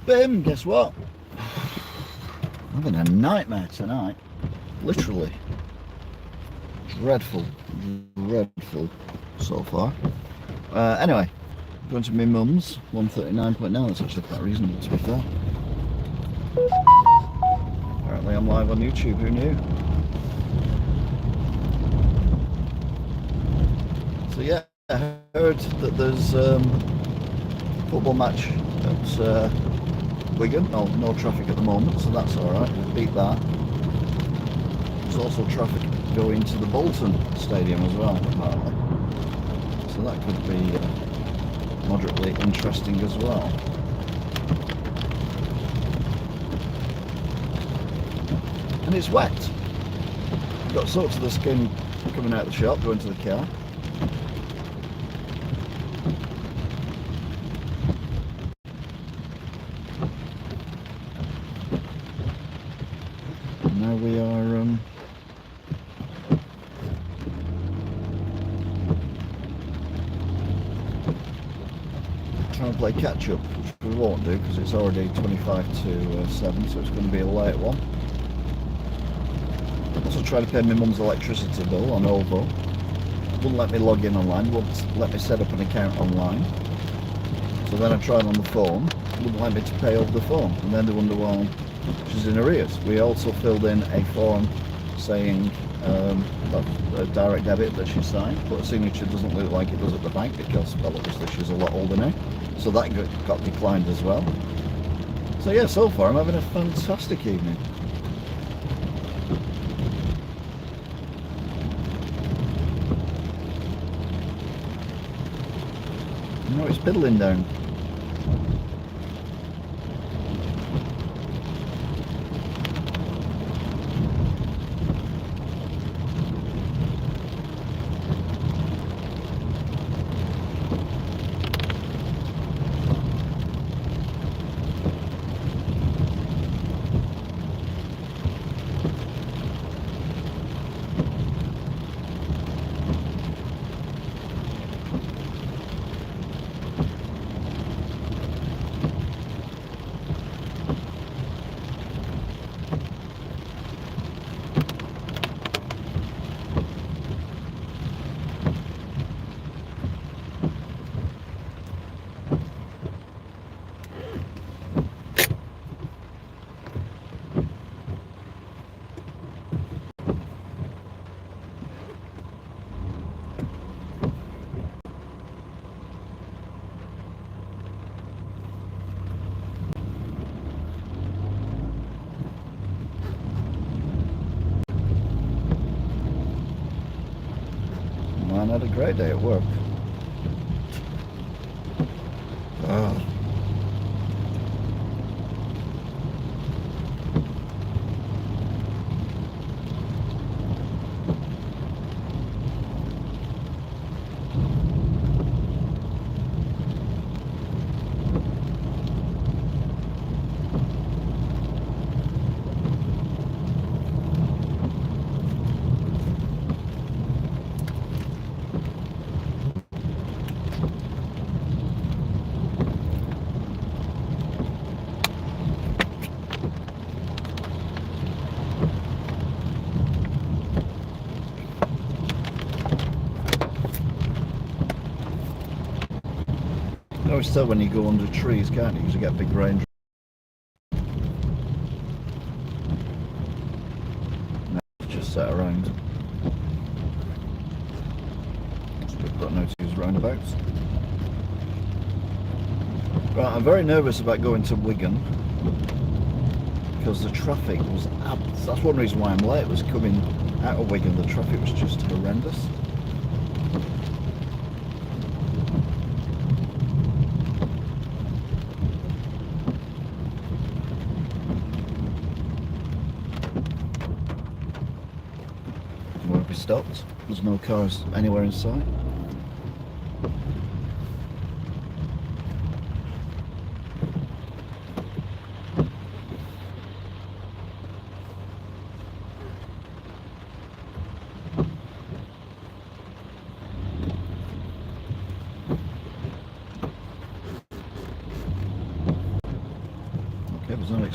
Bim, guess what? I'm having a nightmare tonight. Literally. Dreadful. Dreadful so far. Anyway, going to my mum's, 139.9. That's actually quite reasonable, to be fair. Apparently I'm live on YouTube, who knew? So yeah, I heard that there's a football match at Wigan. No traffic at the moment, so that's alright. Beat that. There's also traffic going to the Bolton Stadium as well, apparently. So that could be moderately interesting as well. And it's wet. I've got soaked to the skin coming out of the shop, going to the car. Now we are trying to play catch up, which we won't do because it's already 25 to 7, so it's going to be a late one. Also trying to pay my mum's electricity bill on OVO. Wouldn't let me log in online, wouldn't let me set up an account online. So then I tried on the phone, wouldn't let me to pay over the phone, and then they wonder why she's in arrears. We also filled in a form saying a direct debit that she signed, but her signature doesn't look like it does at the bank because, well, obviously she's a lot older now. So that got declined as well. So yeah, so far I'm having a fantastic evening. No, it's piddling down. Man, I had a great day at work. Oh. You always tell when you go under trees, can't you? Because you get big range. No, just set around. We've got no to use roundabouts. Right, I'm very nervous about going to Wigan because the traffic was that's one reason why I'm late, was coming out of Wigan. The traffic was just horrendous. Where we stopped, there's no cars anywhere in sight.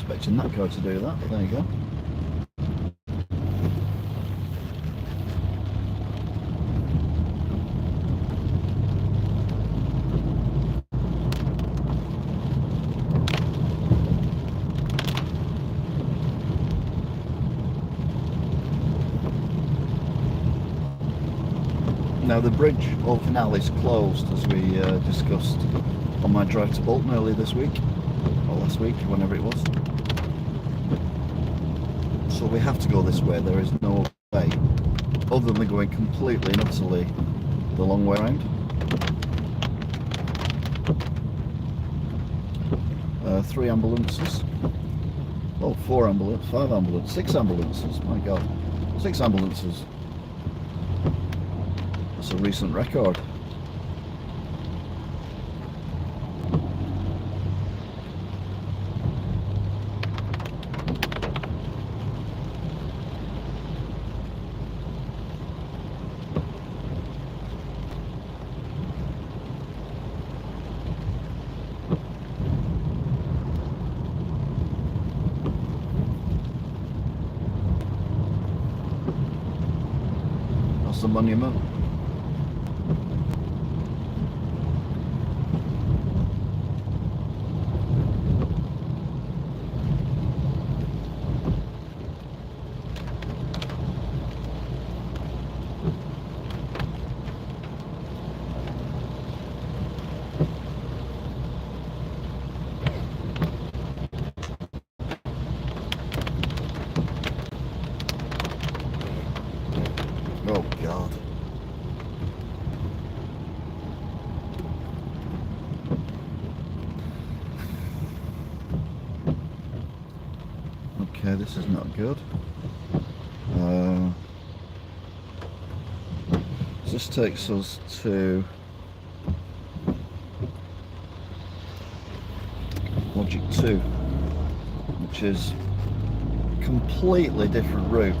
expecting that car to do that, but there you go. Now the bridge over canal is closed, as we discussed on my drive to Bolton earlier this week, or last week, whenever it was. So we have to go this way. There is no way other than going completely and utterly the long way around. 3 ambulances. Oh, 4 ambulances, 5 ambulances, 6 ambulances. My God, 6 ambulances. That's a recent record. That's the monument. Oh God. Okay, this is not good. This takes us to Logic 2, which is a completely different route.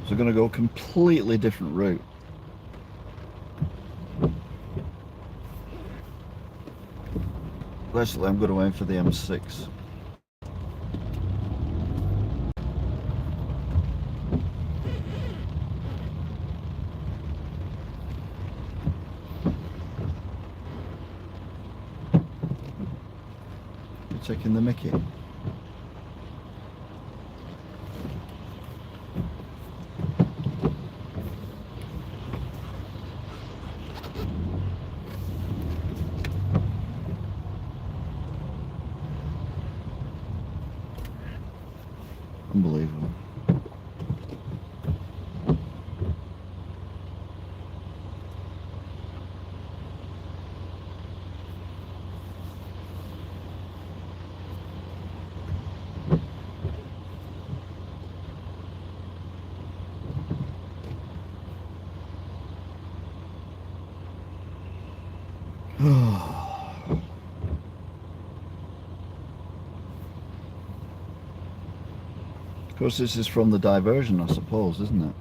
So we're going to go a completely different route. Basically, I'm going to aim for the M6. You're taking the mickey. Unbelievable. Of course, this is from the diversion, I suppose, isn't it?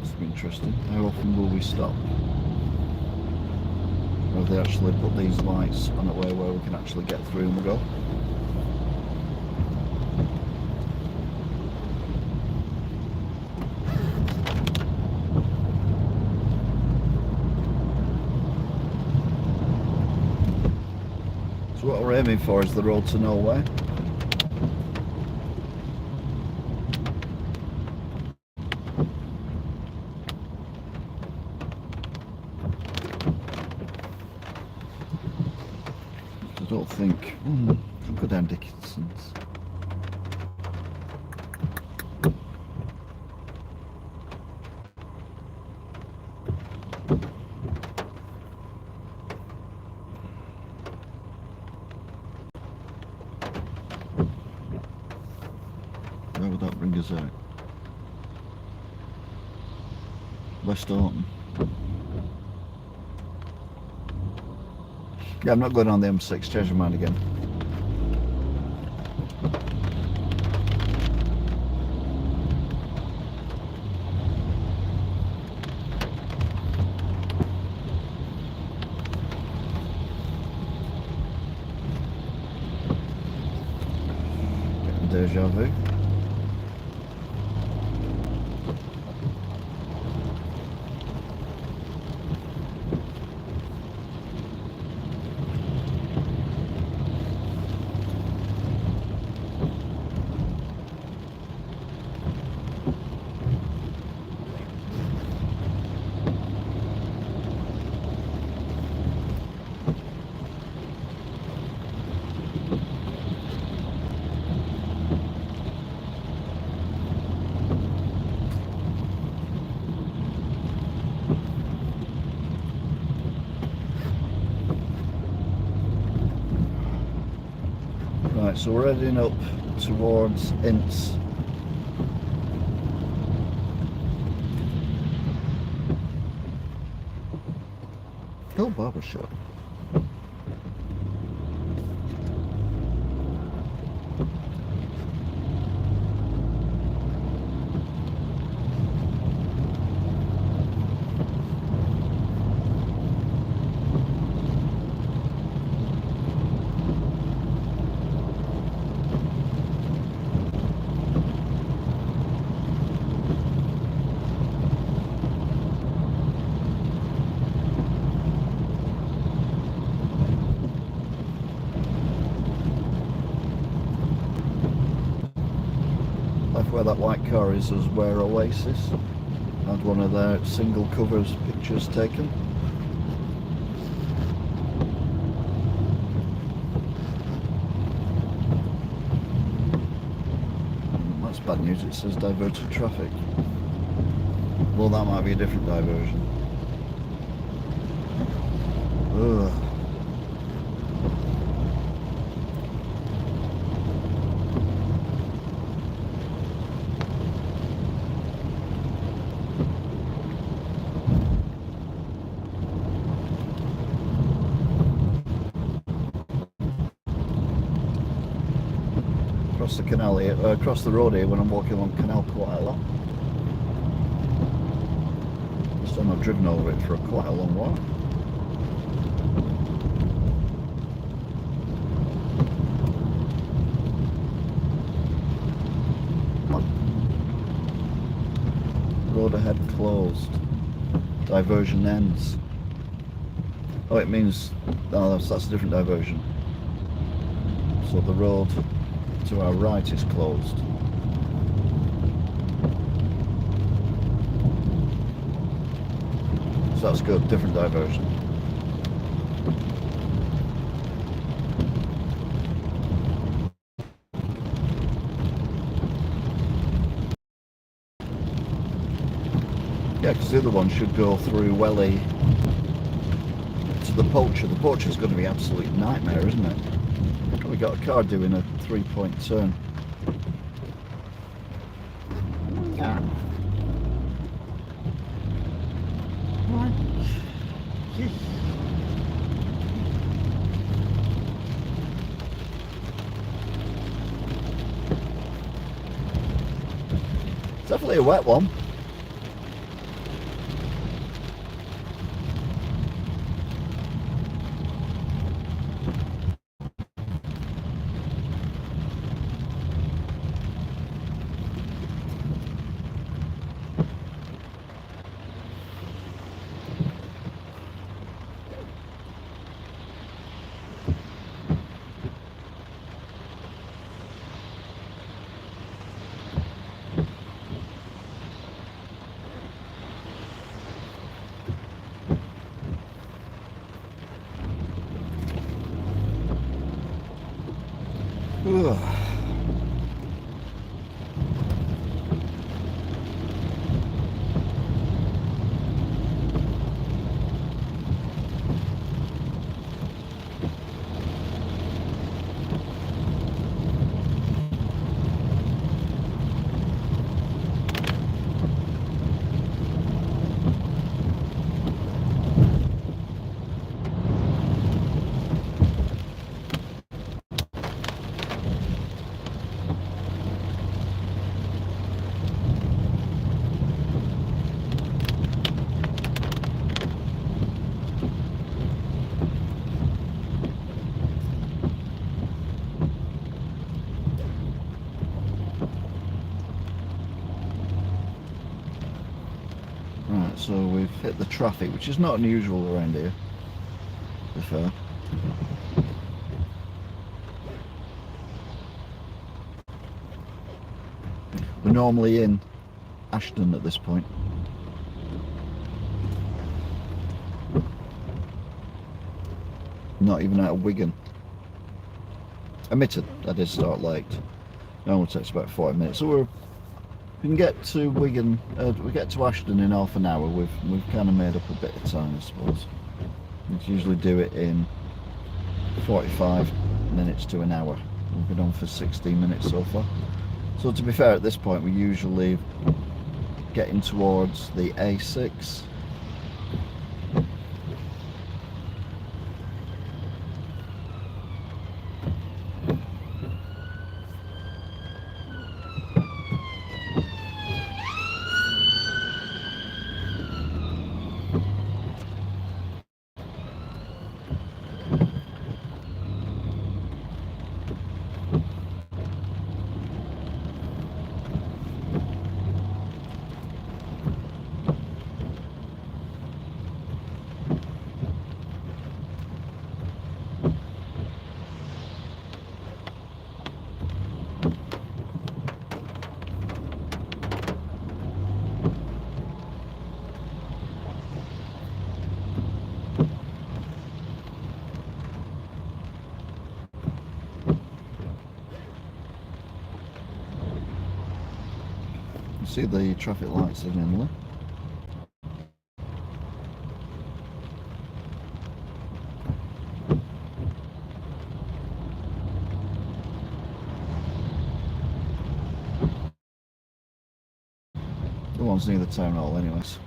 This will be interesting. How often will we stop? Or have they actually put these lights on a way where we can actually get through and we go? So what we're aiming for is the road to nowhere. I don't think. I'll go down Dickinson's. Where would that bring us out? West Orton. Yeah, I'm not going on the M6, change my mind again. Getting deja vu. Right, so we're heading up towards Ince. Hill Barber Shop. Left where that white car is where Oasis had one of their single covers pictures taken. That's bad news, it says diverted traffic. Well, that might be a different diversion. Ugh. Across the canal here, across the road here when I'm walking along canal quite a lot. Still not driven over it for quite a long while. Road ahead closed. Diversion ends. Oh, it means, oh, that's a different diversion. So the road to our right is closed. So that's good, different diversion. Yeah, because the other one should go through Welly to the Poacher. The Poacher's going to be an absolute nightmare, isn't it? We got a car doing a 3-point turn. Yeah. What? It's definitely a wet one. So we've hit the traffic, which is not unusual around here, to be fair. We're normally in Ashton at this point. Not even out of Wigan. Admitted, I did start late. It only takes about 40 minutes. So we can get to Wigan, we get to Ashton in half an hour. We've kind of made up a bit of time, I suppose. We usually do it in 45 minutes to an hour. We've been on for 16 minutes so far. So to be fair, at this point we're usually getting towards the A6. See the traffic lights again. The one's near the town hall anyways.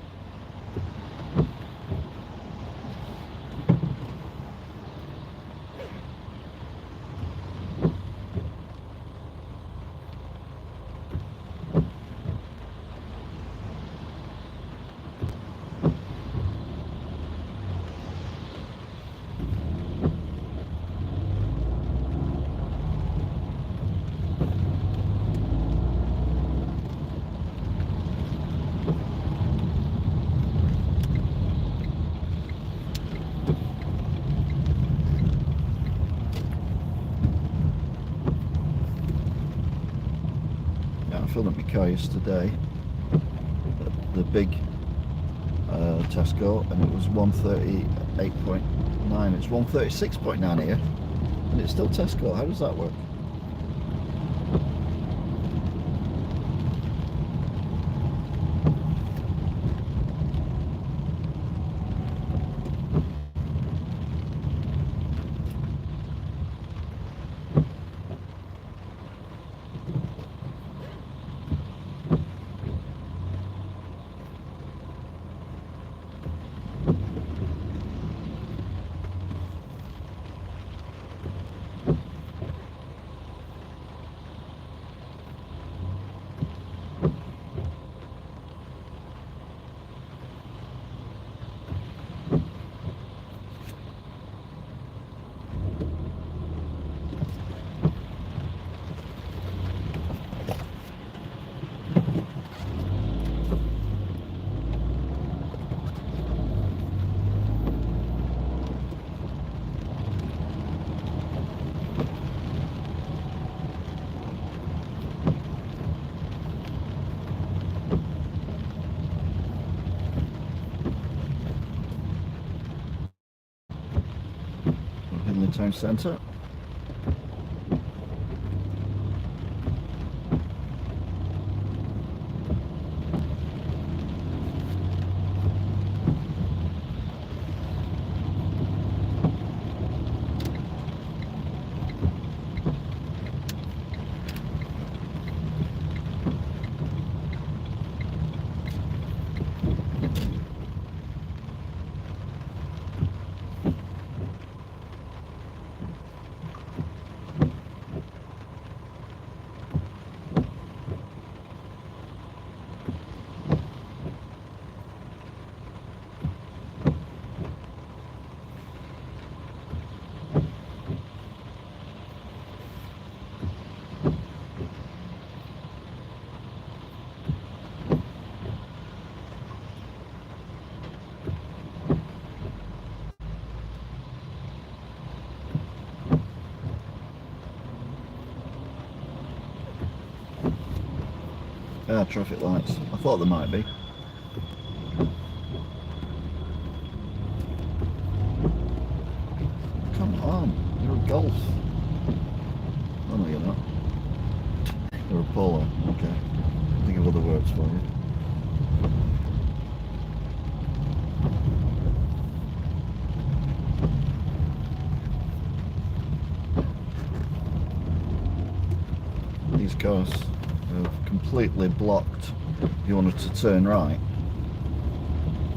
I filled up my car yesterday at the big Tesco, and it was 138.9. It's 136.9 here, and it's still Tesco. How does that work? In the town centre. Ah, traffic lights. I thought there might be. Come on, you're a Golf. Oh no, you're not. You're a Polo. Okay. I'll think of other words for you. These cars are completely blocked if you wanted to turn right.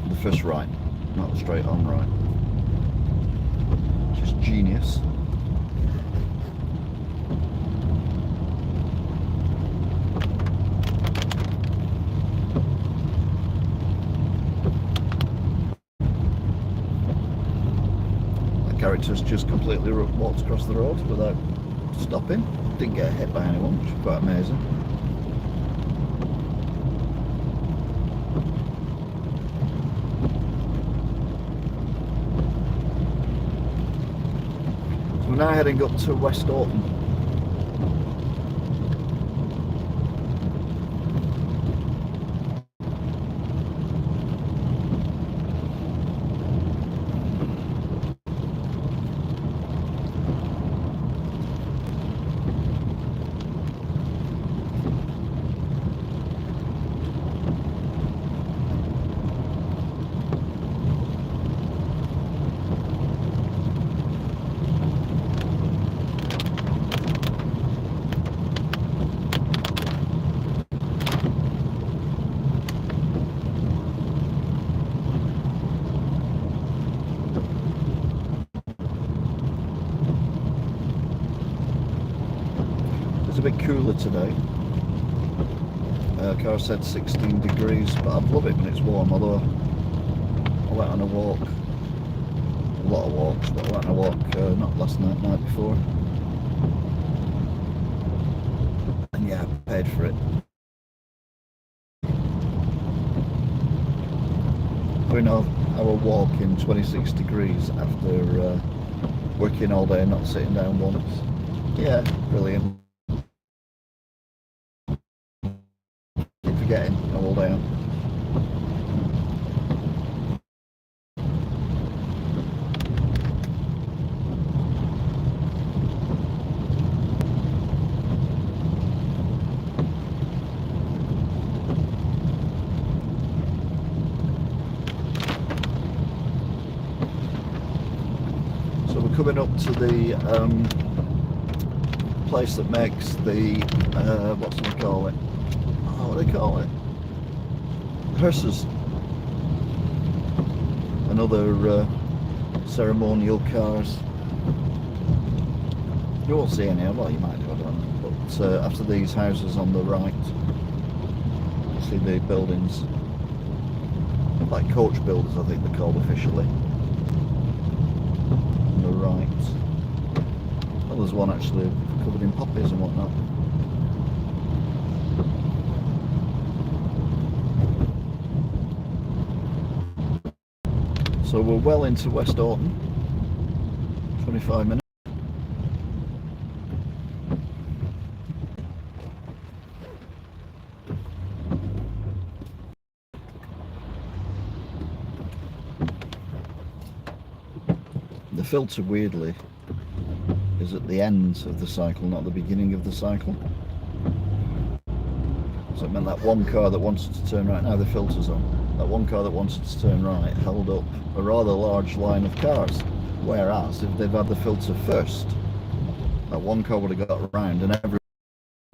The first right, not the straight on right. Just genius. That character's just completely walked across the road without stopping. Didn't get hit by anyone, which is quite amazing. So we're now heading up to West Orton. It's a bit cooler today. Car said 16 degrees, but I love it when it's warm, although I went on a walk, a lot of walks, but I went on a walk not last night, night before. And yeah, I paid for it. Doing our walk in 26 degrees after working all day and not sitting down once. Yeah, brilliant. Forgetting all down. So we're coming up to the place that makes the what do we call it? What do they call it? Hearses and other ceremonial cars. You won't see any, well you might do, I don't know. But after these houses on the right, you see the buildings, like coach builders I think they're called officially, on the right. Well, there's one actually covered in poppies and whatnot. So we're well into West Orton, 25 minutes. The filter, weirdly, is at the end of the cycle, not the beginning of the cycle. So it meant that one car that wanted to turn right, now the filter's on. That one car that wanted to turn right held up a rather large line of cars, whereas if they'd had the filter first, that one car would have got around and everyone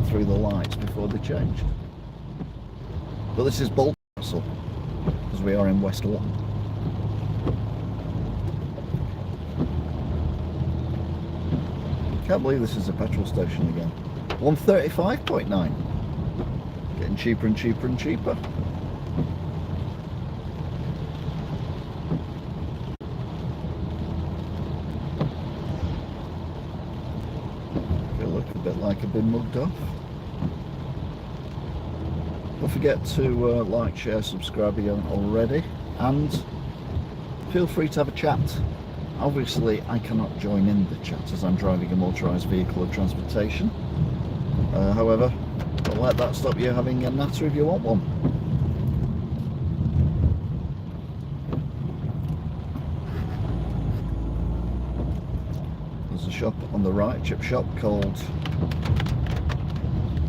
through the lights before they changed. But this is Bolton Castle, because we are in West Orton. Can't believe this is a petrol station again. 135.9. Getting cheaper and cheaper and cheaper. Look a bit like I've been mugged off. Don't forget to like, share, subscribe if you haven't already, and feel free to have a chat. Obviously I cannot join in the chat as I'm driving a motorised vehicle of transportation. However, I'll let that stop you having a natter if you want one. There's a shop on the right, chip shop, called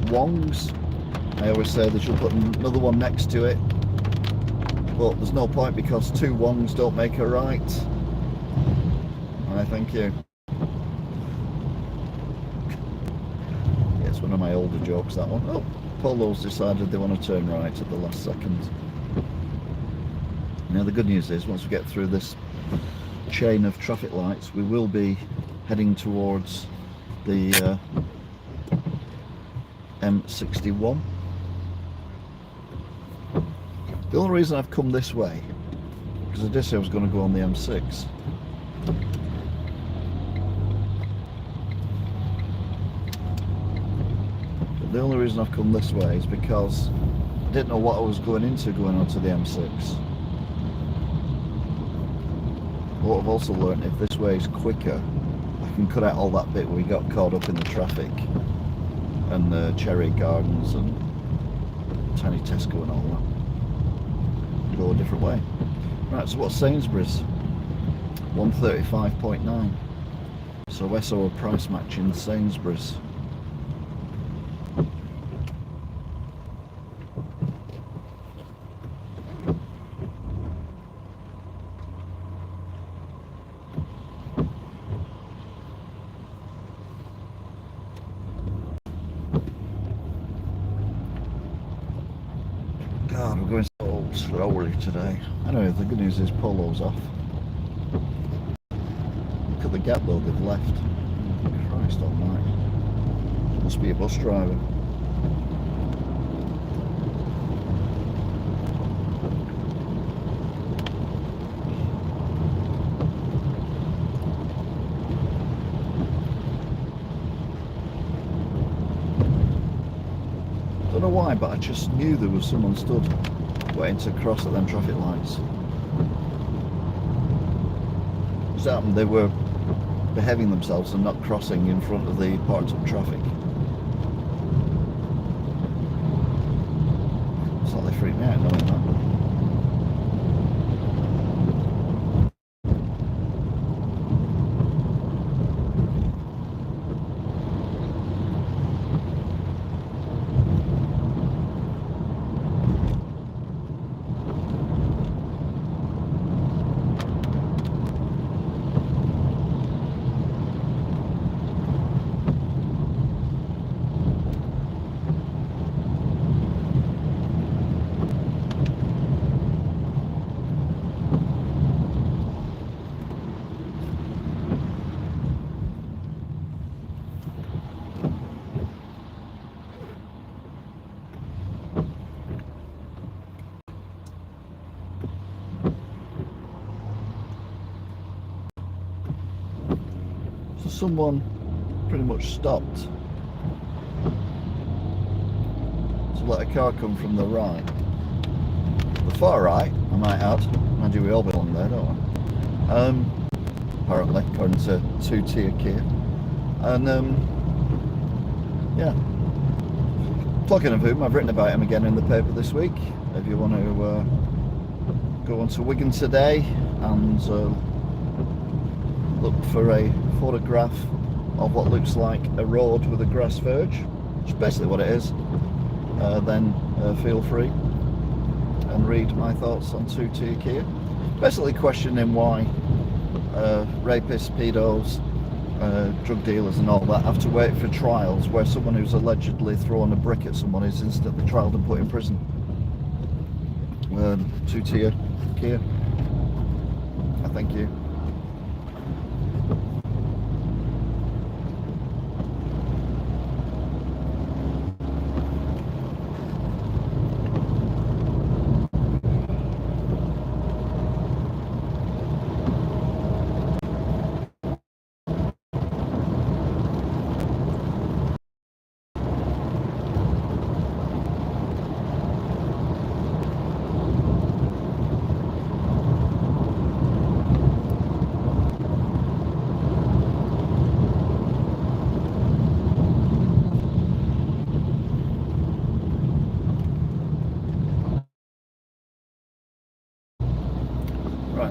Wong's. I always say they should put another one next to it, but there's no point because two Wongs don't make a right. I thank you. Yeah, it's one of my older jokes, that one. Oh, Polo's decided they want to turn right at the last second. Now the good news is, once we get through this chain of traffic lights, we will be heading towards the M61. The only reason I've come this way, because I did say I was going to go on the M6. But the only reason I've come this way is because I didn't know what I was going into going onto the M6. What I've also learned, if this way is quicker, I can cut out all that bit where we got caught up in the traffic and the cherry gardens and tiny Tesco and all that. Go a different way. Right, so what's Sainsbury's? 135.9. So SO price matching Sainsbury's. God, we're going so slowly today. Anyway, the good news is Polo's off. Look at the gap though they've left. Christ almighty. Must be a bus driver. Don't know why, but I just knew there was someone stood waiting to cross at them traffic lights. What's happened? They were behaving themselves and not crossing in front of the parked up traffic. It's like they freaked me out knowing that. Someone pretty much stopped to let a car come from the right. The far right, I might add. Mind you, we all belong there, don't we? Apparently, according to two-tier Kia. And yeah. Talking of whom, I've written about him again in the paper this week. If you want to go on to Wigan today and look for a photograph of what looks like a road with a grass verge, which is basically what it is, then feel free and read my thoughts on two-tier Kia. Basically questioning why rapists, pedos, drug dealers and all that have to wait for trials where someone who's allegedly thrown a brick at someone is instantly trialed and put in prison. Two-tier Kia. I thank you.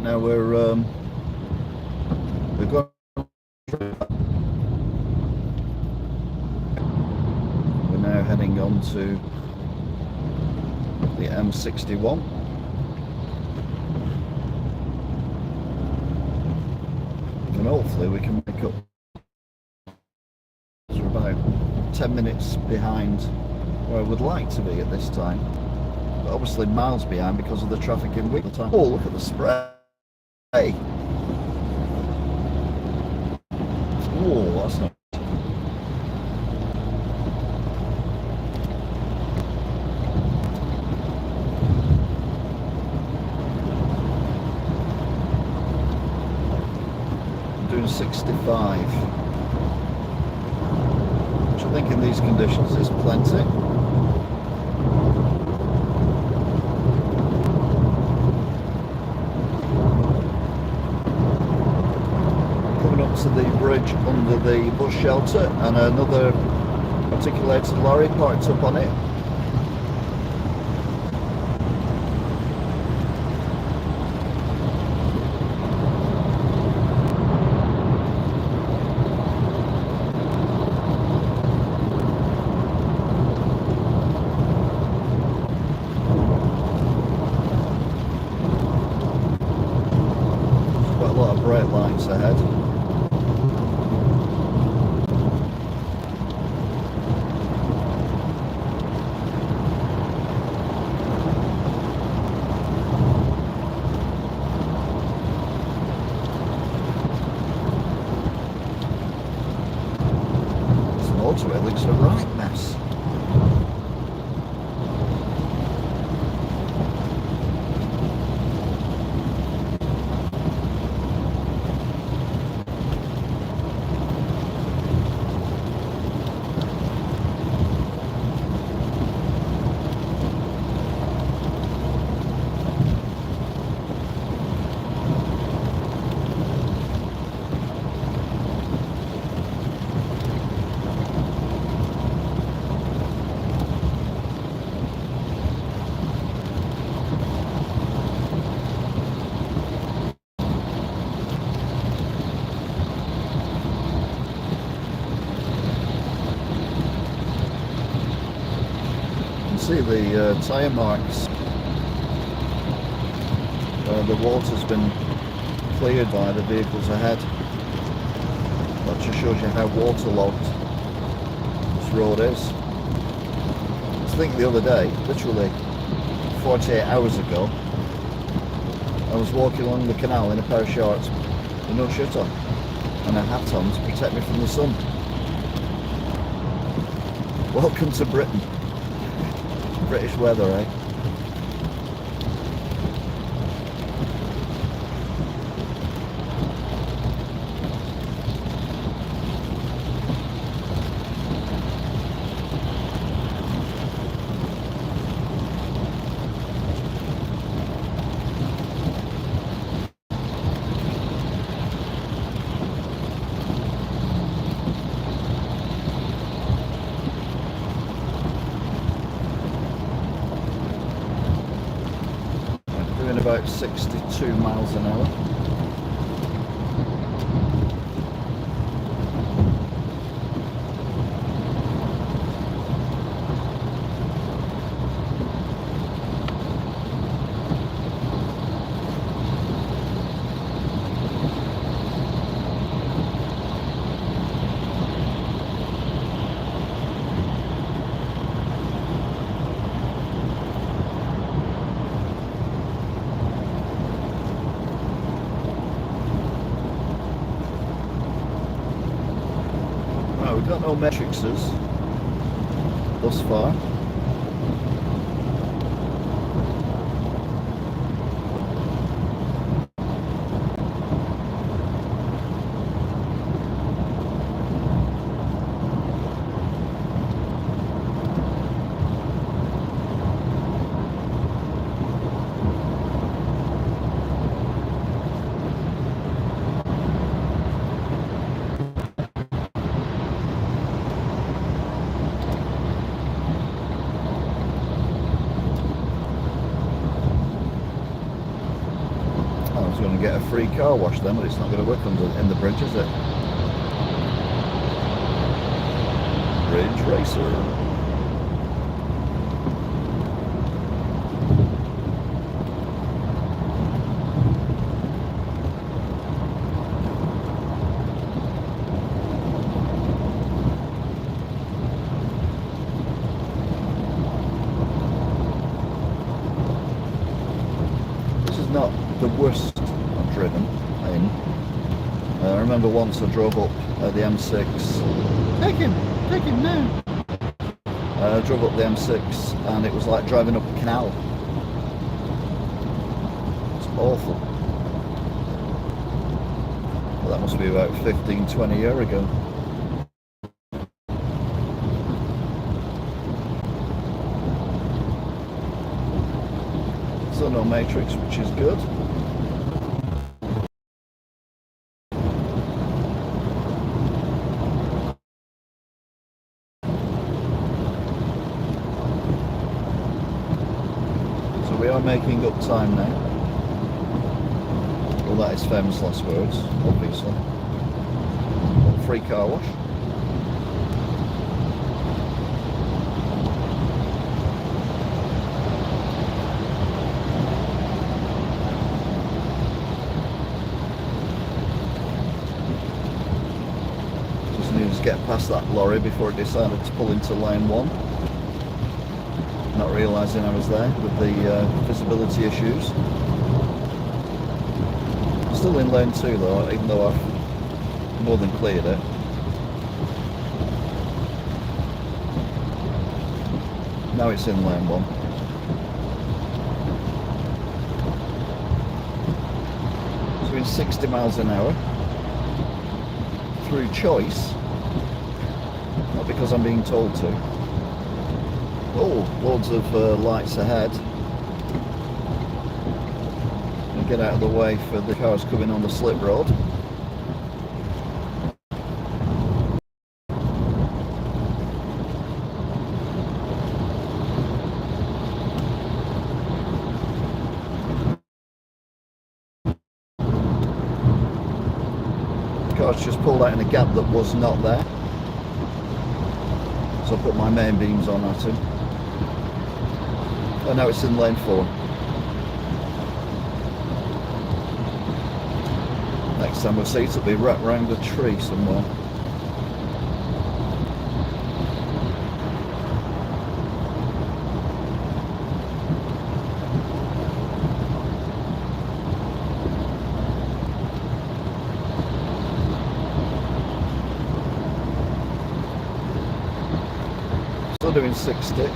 Right now we're going. We're now heading on to the M61. And hopefully we can make up. We're about 10 minutes behind where I would like to be at this time. But obviously miles behind because of the traffic in Wigan. Oh, look at the spray. Oh, that's not. Doing 65, which I think in these conditions is plenty. Coming up to the bridge under the bus shelter and another articulated lorry parked up on it. Quite a lot of bright lights ahead. Motorway looks a right mess. See the tyre marks where the water's been cleared by the vehicles ahead. That just shows you how waterlogged this road is. I think the other day, literally 48 hours ago, I was walking along the canal in a pair of shorts with no shirt on and a hat on to protect me from the sun. Welcome to Britain. British weather, eh? About 62 miles an hour. We've got no matrices thus far. and get a free car wash then, but it's not going to work in the bridge, is it? Bridge Racer. Not the worst I've driven in. I remember once I drove up the M6. Take him now. I drove up the M6 and it was like driving up a canal. It's awful. Well, that must be about 15-20 years ago. So no matrix, which is good. So we are making up time now. Well, that is famous last words, obviously. Free car wash. Get past that lorry before it decided to pull into lane 1, not realising I was there with the visibility issues. Still in lane 2 though, even though I've more than cleared it. Now it's in lane 1. So in 60 miles an hour through choice, not because I'm being told to. Oh, loads of lights ahead. And get out of the way for the cars coming on the slip road. The car's just pulled out in a gap that was not there. So I put my main beams on at him. Oh, now it's in lane 4. Next time we'll see it'll be wrapped around a tree somewhere. Still doing 60.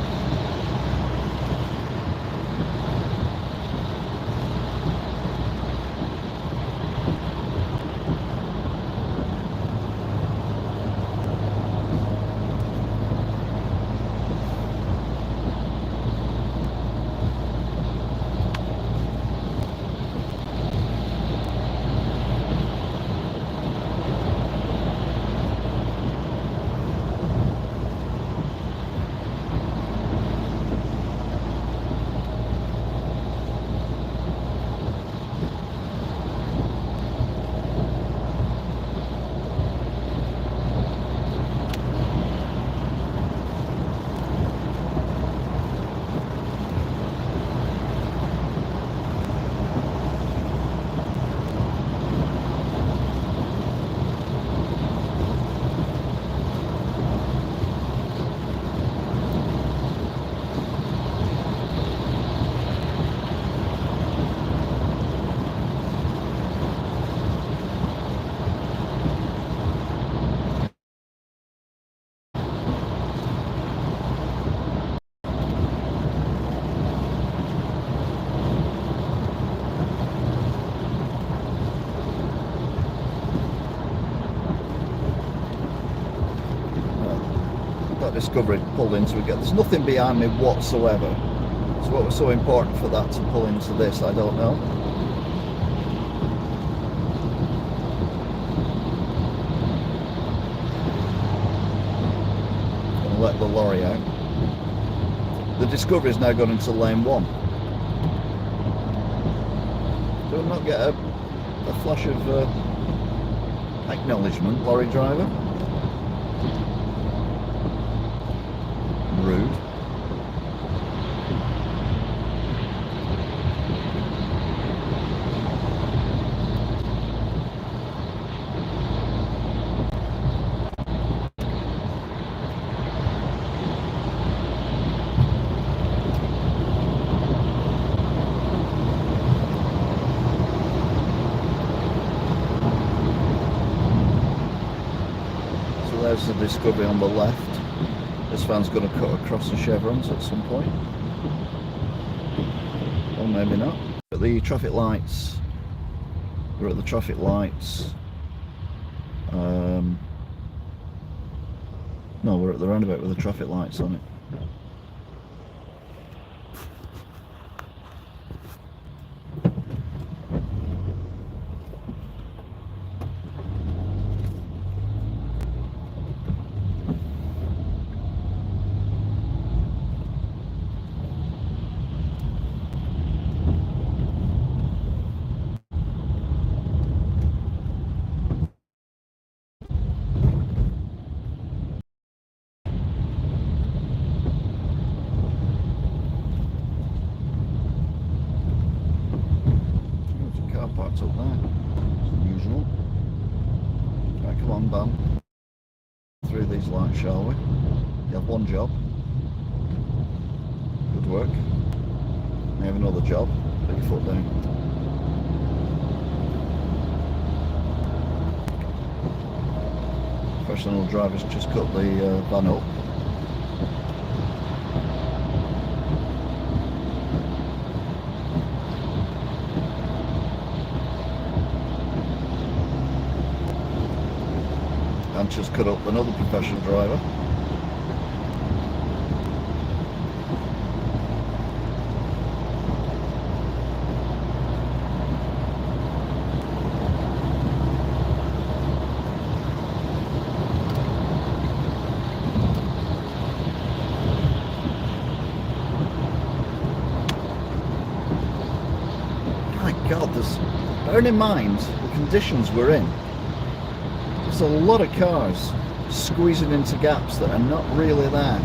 Discovery pulled into again. There's nothing behind me whatsoever. So what was so important for that to pull into this, I don't know. Gonna let the lorry out. The Discovery's now gone into lane 1. Do I not get a a flash of acknowledgement, lorry driver. Rude. So there's the Discovery on the left. This van's going to cut across the chevrons at some point. Or maybe not. At the traffic lights. We're at the traffic lights. No, we're at the roundabout with the traffic lights on it. Parked up there, as usual. Right, come on, Bam. Through these lights, shall we? You have one job. Good work. You have another job. Put your foot down. Professional drivers just cut the van up. And just cut up another professional driver. My God, bearing in mind the conditions we're in, there's a lot of cars squeezing into gaps that are not really there.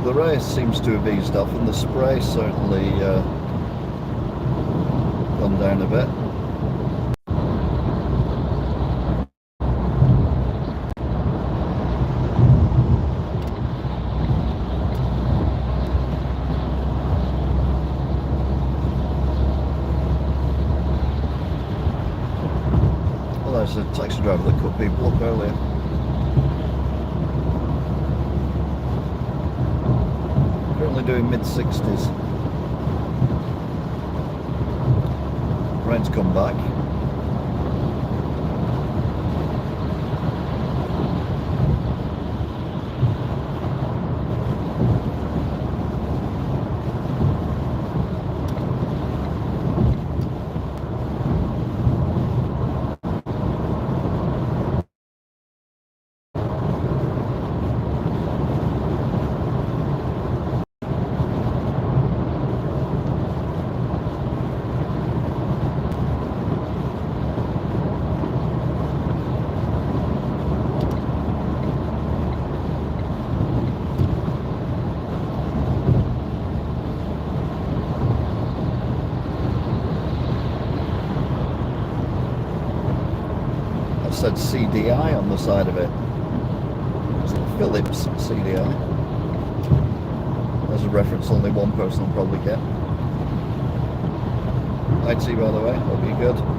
The race seems to have eased off, and the spray certainly gone down a bit. Well, there's a taxi driver that cut people up earlier. Currently doing mid-60s. Rain's come back. Said CDI on the side of it. It's a Philips CDI. There's a reference only one person will probably get. I'd see, by the way. Hope you're good.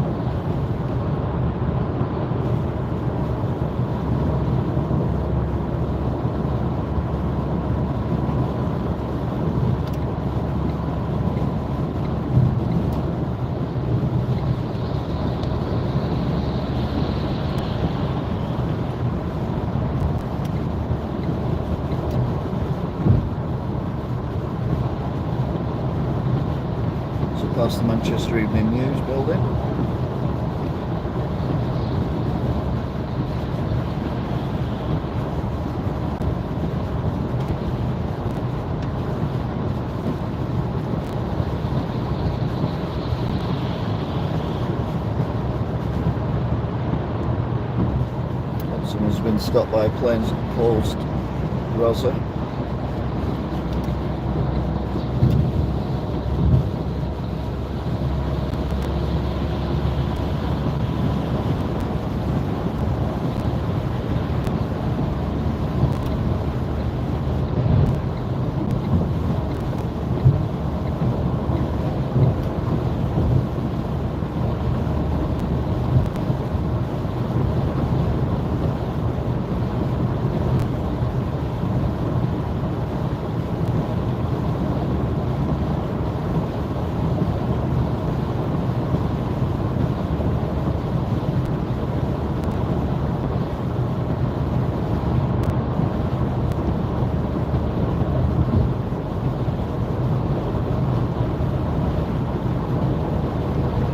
Past the Manchester Evening News building. Someone's been stopped by a plane's closed Rosa.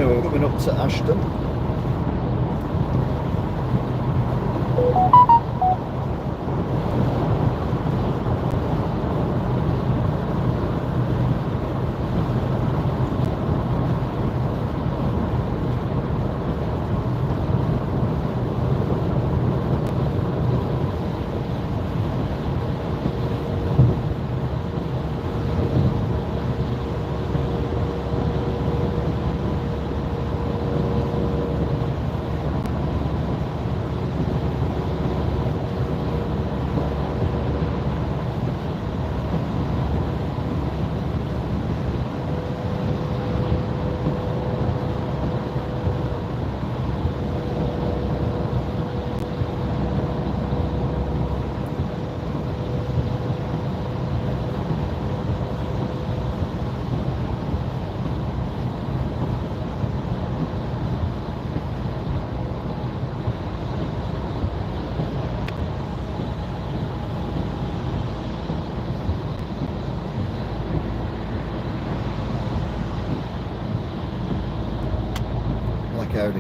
We're coming up to Ashton.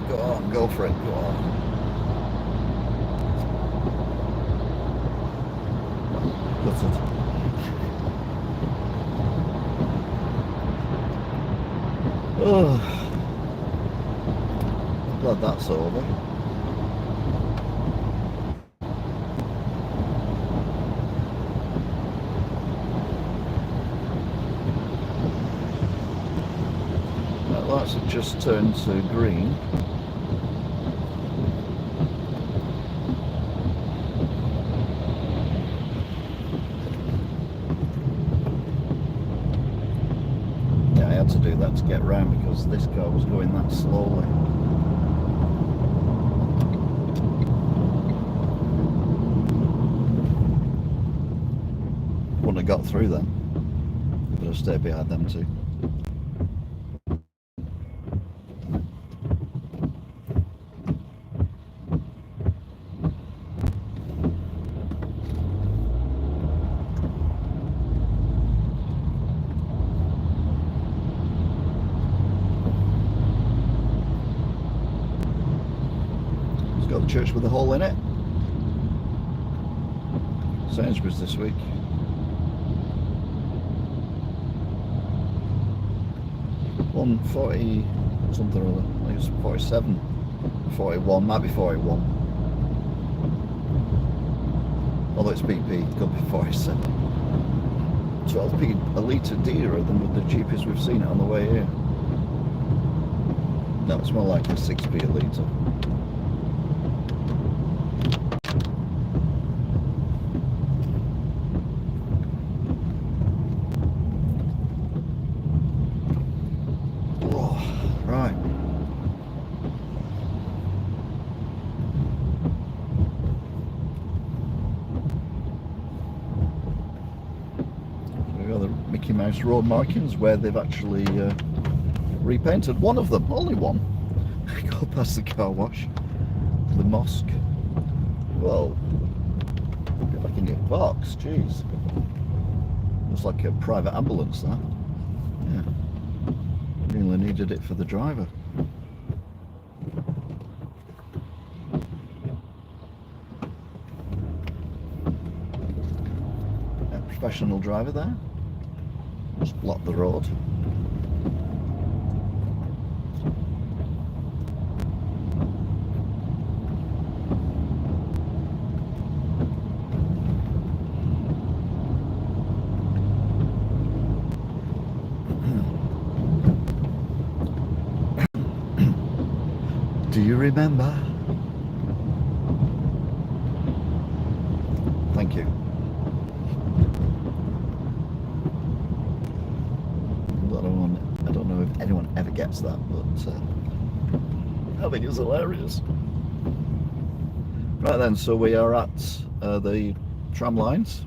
Go on, go for it, go on. That's it. Oh, glad that's over. That lights have just turned to green. To do that to get round because this car was going that slowly. Wouldn't have got through then, but I stayed behind them too. church with a hole in it. Sainsbury's this week. $1.40 something or other. I think it's 47, 41, might be 41. Although it's BP, it could be 47. 12p a litre dearer than with the cheapest we've seen it on the way here. No, it's more like a 6p a litre. Oh, right. We've got the Mickey Mouse road markings where they've actually repainted one of them, only one. Go past the car wash, the mosque. Whoa, get back in your box, jeez. Looks like a private ambulance, that. Yeah, really needed it for the driver. A professional driver there. Just block the road. Do you remember? Thank you. I don't know if anyone ever gets that, but I think it's hilarious. Right then, so we are at the tram lines.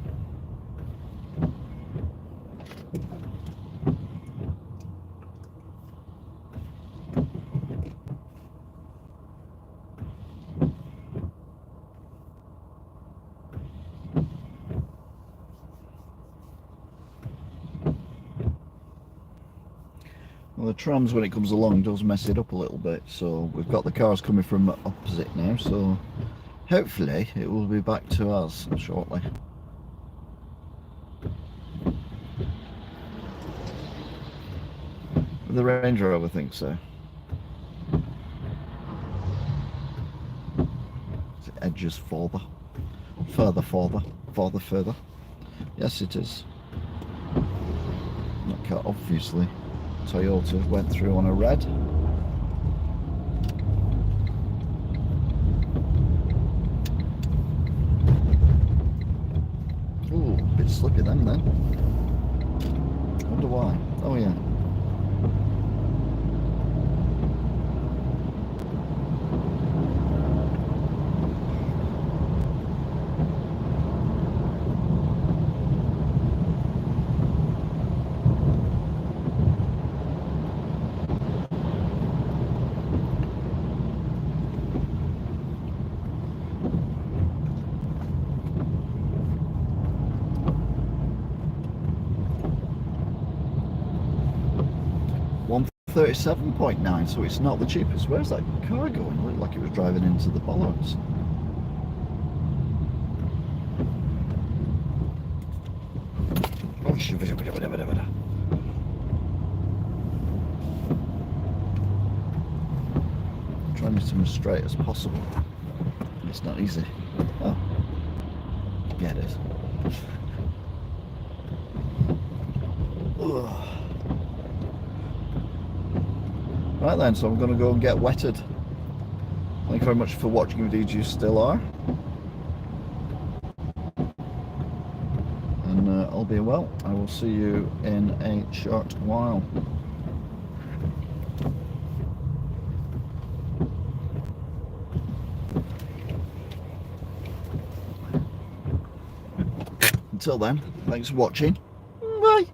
Well, the trams, when it comes along, does mess it up a little bit, so we've got the cars coming from opposite now, so hopefully it will be back to us shortly. The Range Rover thinks so. It edges further. Further. Yes, it is. Not cut, obviously. Toyota went through on a red. Ooh, a bit slippy then. Wonder why. Oh yeah. $137.9, so it's not the cheapest. Where's that car going? It looked like it was driving into the bollards. Trying to be as straight as possible. It's not easy. Oh, yeah, it is. Ugh. Right then, so I'm going to go and get wetted. Thank you very much for watching, indeed you still are. And all being well, I will see you in a short while. Until then, thanks for watching. Bye.